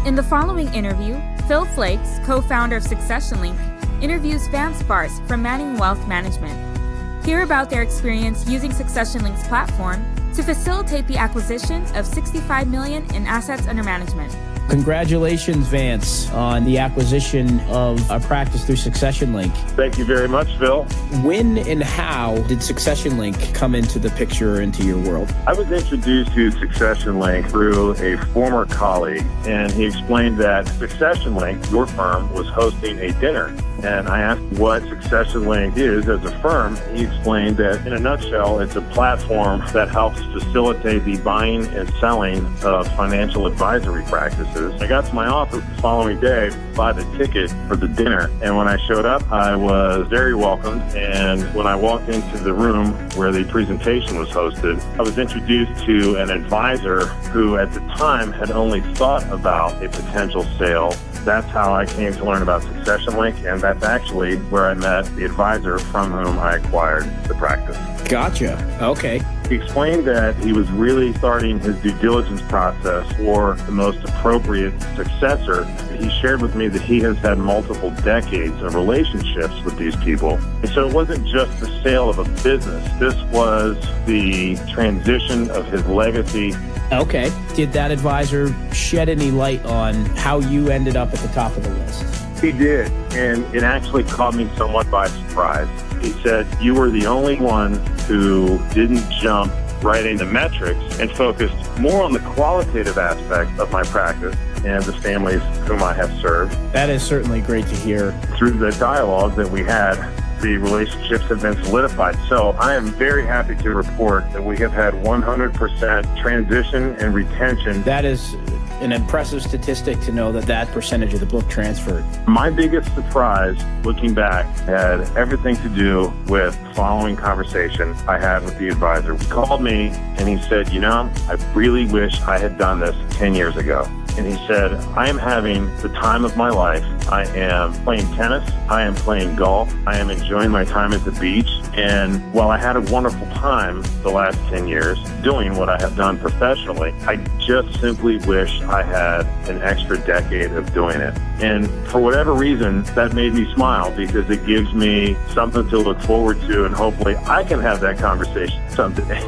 In the following interview, Phil Flakes, co-founder of Succession Link, interviews Vance Barse from Manning Wealth Management. Hear about their experience using Succession Link's platform to facilitate the acquisition of $65 million in assets under management. Congratulations, Vance, on the acquisition of a practice through Succession Link. Thank you very much, Phil. When and how did Succession Link come into the picture, into your world? I was introduced to Succession Link through a former colleague, and he explained that Succession Link, your firm, was hosting a dinner. And I asked what Succession Link is as a firm. He explained that, in a nutshell, it's a platform that helps facilitate the buying and selling of financial advisory practices. I got to my office the following day to buy the ticket for the dinner. And when I showed up, I was very welcomed. And when I walked into the room where the presentation was hosted, I was introduced to an advisor who at the time had only thought about a potential sale. That's how I came to learn about Succession Link, and that's actually where I met the advisor from whom I acquired the practice. Gotcha. Okay. He explained that he was really starting his due diligence process for the most appropriate successor. He shared with me that he has had multiple decades of relationships with these people. And so it wasn't just the sale of a business. This was the transition of his legacy. Okay. Did that advisor shed any light on how you ended up at the top of the list? He did, and it actually caught me somewhat by surprise. He said, you were the only one who didn't jump right into metrics and focused more on the qualitative aspect of my practice and the families whom I have served. That is certainly great to hear. Through the dialogue that we had, the relationships have been solidified. So I am very happy to report that we have had 100% transition and retention. That is an impressive statistic to know that that percentage of the book transferred. My biggest surprise, looking back, had everything to do with the following conversation I had with the advisor. He called me and he said, you know, I really wish I had done this 10 years ago. And he said, I am having the time of my life. I am playing tennis. I am playing golf. I am enjoying my time at the beach. And while I had a wonderful time the last 10 years doing what I have done professionally, I just simply wish I had an extra decade of doing it. And for whatever reason, that made me smile because it gives me something to look forward to, and hopefully I can have that conversation someday.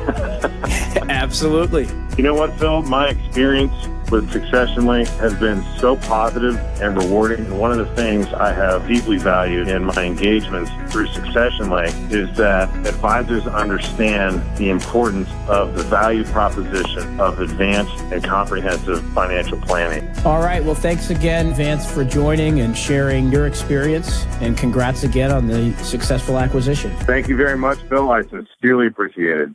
Absolutely. You know what, Phil? My experience with Succession Link has been so positive and rewarding. And one of the things I have deeply valued in my engagements through Succession Link is that advisors understand the importance of the value proposition of advanced and comprehensive financial planning. All right. Well, thanks again, Vance, for joining and sharing your experience. And congrats again on the successful acquisition. Thank you very much, Phil. I sincerely appreciate it.